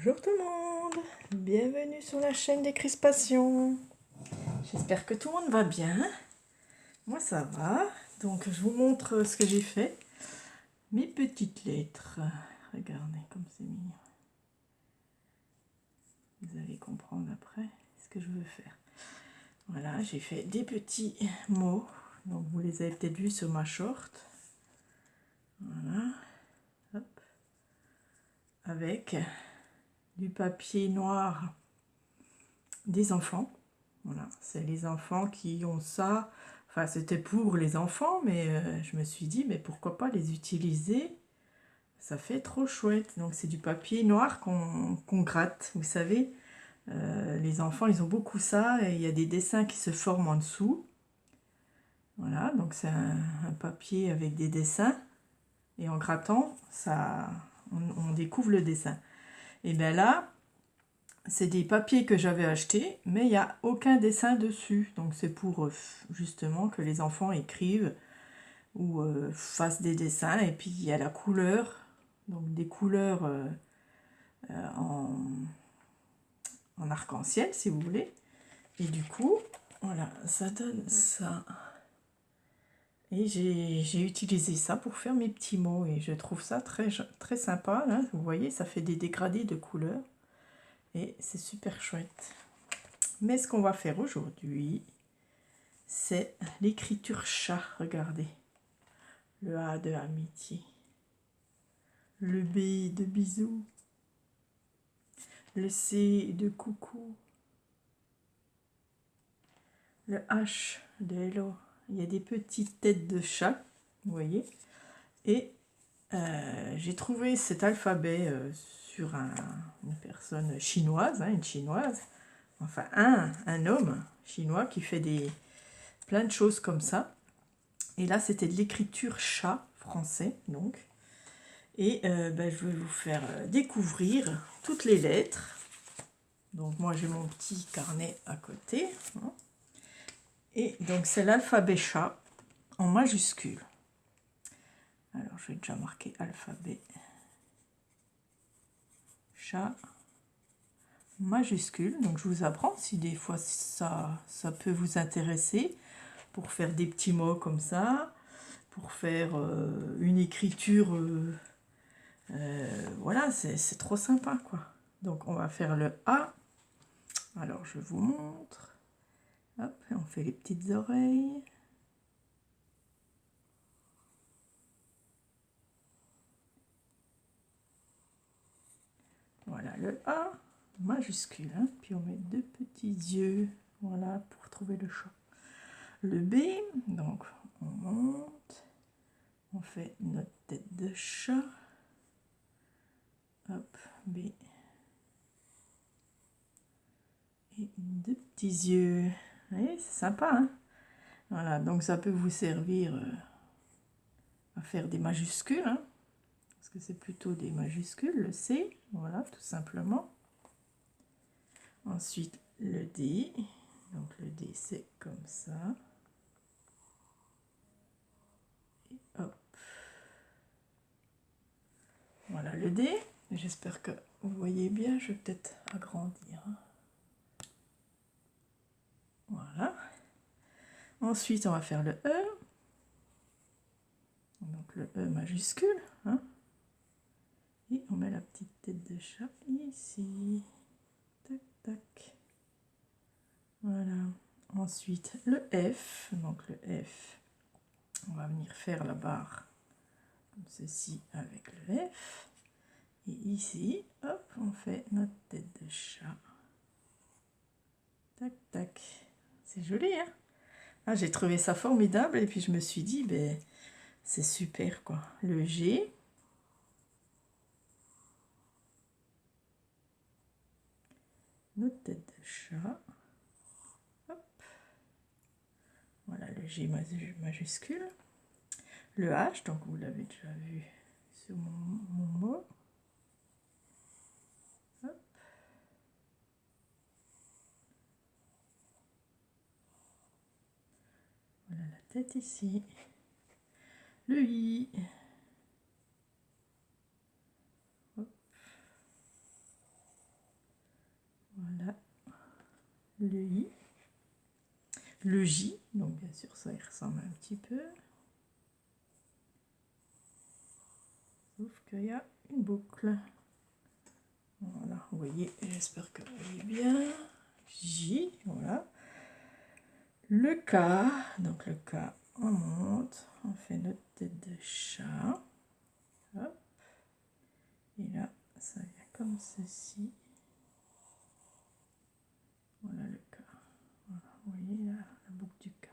Bonjour tout le monde, bienvenue sur la chaîne des crispations. J'espère que tout le monde va bien. Moi ça va, donc je vous montre ce que j'ai fait. Mes petites lettres, regardez comme c'est mignon. Vous allez comprendre après ce que je veux faire. Voilà, j'ai fait des petits mots, donc vous les avez peut-être vus sur ma short. Voilà, hop, avec du papier noir des enfants. Voilà, c'est les enfants qui ont ça. Enfin, c'était pour les enfants, mais je me suis dit, mais pourquoi pas les utiliser? Ça fait trop chouette. Donc, c'est du papier noir qu'on gratte, vous savez. Les enfants, ils ont beaucoup ça, et il y a des dessins qui se forment en dessous. Voilà, donc c'est un papier avec des dessins. Et en grattant, on découvre le dessin. Et bien là, c'est des papiers que j'avais achetés, mais il n'y a aucun dessin dessus. Donc c'est pour justement que les enfants écrivent ou fassent des dessins. Et puis il y a la couleur, donc des couleurs en arc-en-ciel si vous voulez. Et du coup, voilà, ça donne ça. Et j'ai utilisé ça pour faire mes petits mots. Et je trouve ça très, très sympa. Là. Vous voyez, ça fait des dégradés de couleurs. Et c'est super chouette. Mais ce qu'on va faire aujourd'hui, c'est l'écriture chat. Regardez. Le A de amitié. Le B de bisous. Le C de coucou. Le H de hello. Il y a des petites têtes de chat, vous voyez. Et j'ai trouvé cet alphabet sur une personne chinoise, une chinoise. Enfin, un homme chinois qui fait plein de choses comme ça. Et là, c'était de l'écriture chat français, donc. Et je vais vous faire découvrir toutes les lettres. Donc moi, j'ai mon petit carnet à côté. Hein. Et donc, c'est l'alphabet chat en majuscule. Alors, je vais déjà marquer alphabet chat majuscule. Donc, je vous apprends si des fois ça peut vous intéresser pour faire des petits mots comme ça, pour faire une écriture. Voilà, c'est trop sympa, quoi. Donc, on va faire le A. Alors, je vous montre. Hop, et on fait les petites oreilles. Voilà, le A majuscule. Hein. Puis, on met deux petits yeux. Voilà, pour trouver le chat. Le B, donc, on monte. On fait notre tête de chat. Hop, B. Et deux petits yeux. Vous voyez, c'est sympa, hein? Voilà, donc ça peut vous servir à faire des majuscules, hein, parce que c'est plutôt des majuscules, le C, voilà, tout simplement. Ensuite, le D. Donc le D, c'est comme ça. Et hop. Voilà le D. J'espère que vous voyez bien. Je vais peut-être agrandir. Voilà. Ensuite, on va faire le E. Donc le E majuscule. Hein. Et on met la petite tête de chat ici. Tac, tac. Voilà. Ensuite, le F. Donc le F, on va venir faire la barre comme ceci avec le F. Et ici, hop, on fait notre tête de chat. Tac, tac. C'est joli, hein? Ah, j'ai trouvé ça formidable et puis je me suis dit, ben, c'est super, quoi. Le G. Notre tête de chat. Hop. Voilà, le G majuscule. Le H, donc vous l'avez déjà vu sur mon mot. Hop. Voilà la tête ici. Le I. Hop. le I, le J, donc bien sûr ça y ressemble un petit peu, sauf qu'il y a une boucle. Voilà, vous voyez, j'espère que vous voyez bien. J, voilà. Le K, donc le K, on monte, on fait notre tête de chat. Hop. Et là, ça vient comme ceci. Voilà le K. Voilà, vous voyez là, la boucle du K.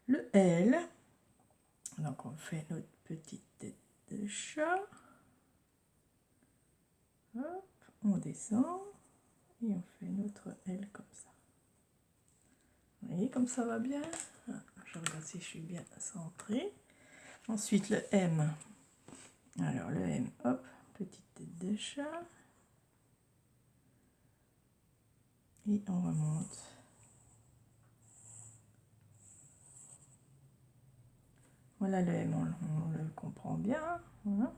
Le L, donc on fait notre petite tête de chat. Hop, on descend et on fait notre L comme ça. Vous voyez comme ça va bien. Je regarde si je suis bien centrée. Ensuite le M. Alors le M, hop, petite tête de chat. Et on remonte. Voilà le M, on le comprend bien. Voilà.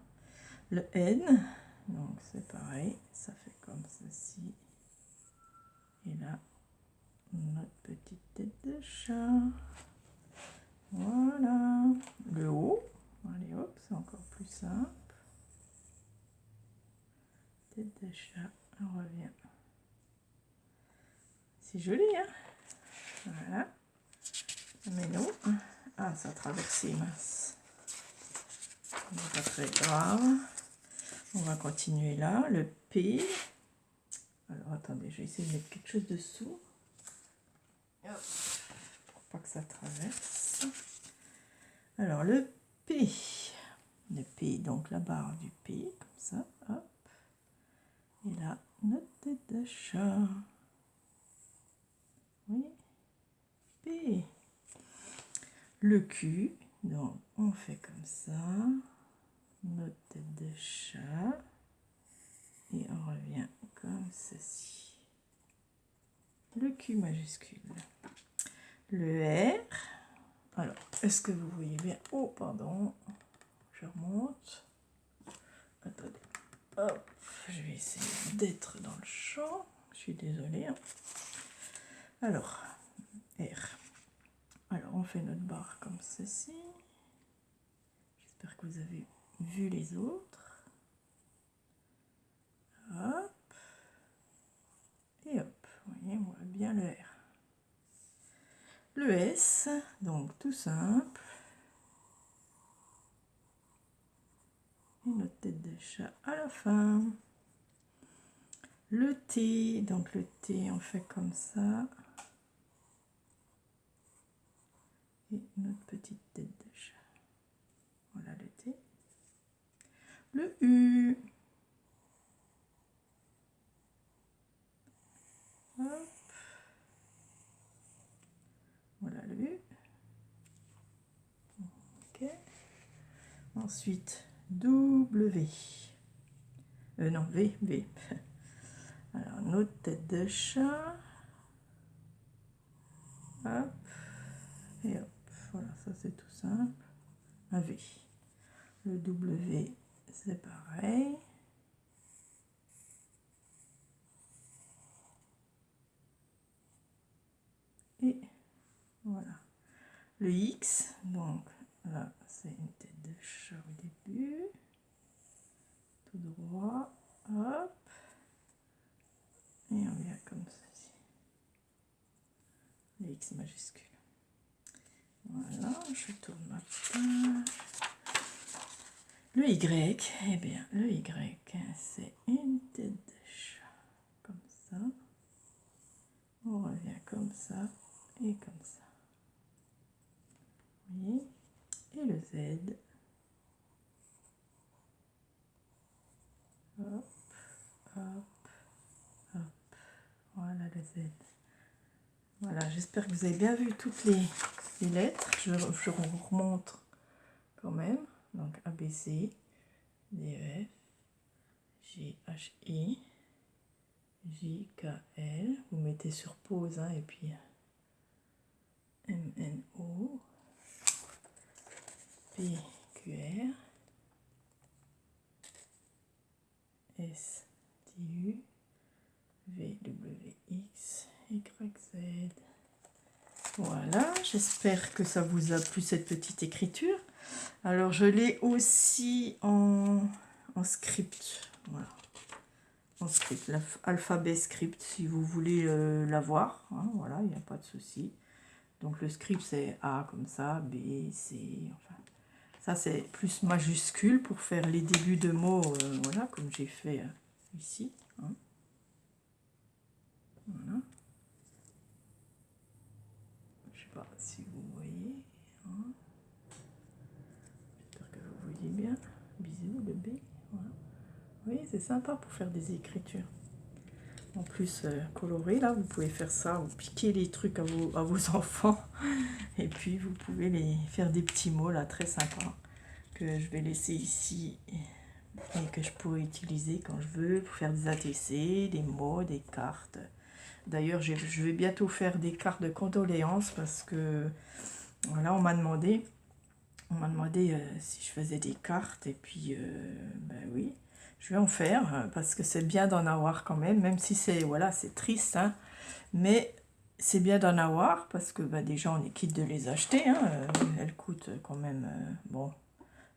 Le N, donc c'est pareil, ça fait comme ceci. Et là, notre petite tête de chat. Voilà. Le O, allez hop, c'est encore plus simple. Tête de chat, on revient. C'est joli, hein? Voilà. Mais non. Ah, ça a traversé, mince. Pas très grave. On va continuer là. Le P. Alors, attendez, je vais essayer de mettre quelque chose dessous. Hop. Pour pas que ça traverse. Alors, le P. Le P, donc la barre du P, comme ça. Hop. Et là, notre tête de chat. Oui. P. Le Q. Donc, on fait comme ça. Notre tête de chat. Et on revient comme ceci. Le Q majuscule. Le R. Alors, est-ce que vous voyez bien? Oh, pardon. Je remonte. Attendez. Hop. Je vais essayer d'être dans le champ. Je suis désolée. Hein. Alors, R. Alors, on fait notre barre comme ceci. J'espère que vous avez vu les autres. Hop. Et hop. Vous voyez, on voit bien le R. Le S, donc tout simple. Et notre tête de chat à la fin. Le T, donc le T, on fait comme ça. Et notre petite tête de chat. Voilà le T. Le U. Hop. Voilà le U. Ok. Ensuite, W. Non, V, V. Alors, notre tête de chat. Hop. Et hop. Voilà, ça c'est tout simple. Un V. Le W, c'est pareil. Et voilà. Le X, donc là, c'est une tête de chat au début. Tout droit. Hop. Et on vient comme ceci. Le X majuscule. Voilà, je tourne ma page. Le Y, eh bien, le Y, c'est une tête de chat. Comme ça. On revient comme ça et comme ça. Vous voyez? Et le Z. Hop, hop, hop. Voilà le Z. Voilà, j'espère que vous avez bien vu toutes les lettres. Je vous remontre quand même. Donc A, B, C, D, E, F, G, H, I, J, K, L. Vous mettez sur pause, hein, et puis M, N, O, P, Q, R, S, T, U, V, W, X, Y, Z. Voilà, j'espère que ça vous a plu cette petite écriture. Alors je l'ai aussi en script, voilà, en script, l'alphabet script si vous voulez l'avoir, hein, voilà, il n'y a pas de souci. Donc le script c'est A comme ça, B, C, enfin, ça c'est plus majuscule pour faire les débuts de mots, voilà, comme j'ai fait ici, hein. Voilà. Je sais pas si vous voyez, hein. J'espère que vous voyez bien. Bisous, le B. Voilà. Oui, c'est sympa pour faire des écritures. En plus, coloré, là, vous pouvez faire ça, vous piquez les trucs à vos enfants. Et puis, vous pouvez les faire des petits mots, là, très sympas, que je vais laisser ici et que je pourrais utiliser quand je veux pour faire des ATC, des mots, des cartes. D'ailleurs, je vais bientôt faire des cartes de condoléances parce que, voilà, on m'a demandé si je faisais des cartes. Et puis, ben oui, je vais en faire parce que c'est bien d'en avoir quand même si c'est, voilà, c'est triste, hein, mais c'est bien d'en avoir parce que ben, déjà, on est quitte de les acheter, hein, elles coûtent quand même, bon,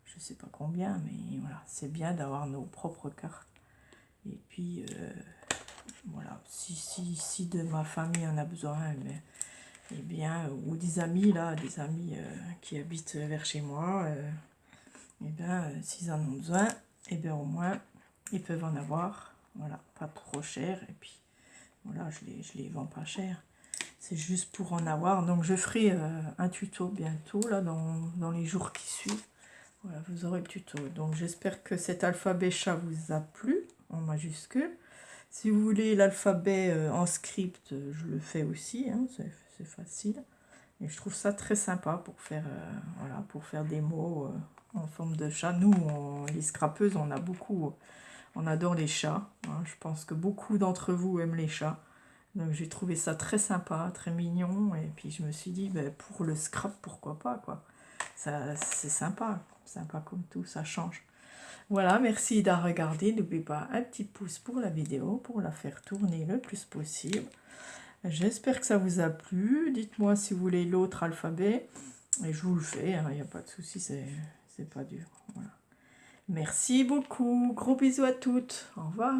je sais pas combien, mais voilà, c'est bien d'avoir nos propres cartes. Et puis, voilà, si de ma famille en a besoin, eh bien, ou des amis, là, des amis qui habitent vers chez moi, eh bien, s'ils en ont besoin, eh bien, au moins, ils peuvent en avoir, voilà, pas trop cher, et puis, voilà, je les vends pas cher, c'est juste pour en avoir, donc je ferai un tuto bientôt, là, dans les jours qui suivent, voilà, vous aurez le tuto, donc j'espère que cet alphabet chat vous a plu, en majuscule. Si vous voulez l'alphabet en script, je le fais aussi, hein, c'est facile. Et je trouve ça très sympa pour faire, voilà, pour faire des mots en forme de chat. Nous, les scrapeuses, on adore les chats, hein. Je pense que beaucoup d'entre vous aiment les chats. Donc j'ai trouvé ça très sympa, très mignon. Et puis je me suis dit, ben, pour le scrap, pourquoi pas, quoi. C'est sympa, sympa comme tout, ça change. Voilà, merci d'avoir regardé. N'oubliez pas un petit pouce pour la vidéo, pour la faire tourner le plus possible. J'espère que ça vous a plu. Dites-moi si vous voulez l'autre alphabet. Et je vous le fais, il n'y a pas de souci, c'est pas dur. Voilà. Merci beaucoup. Gros bisous à toutes. Au revoir.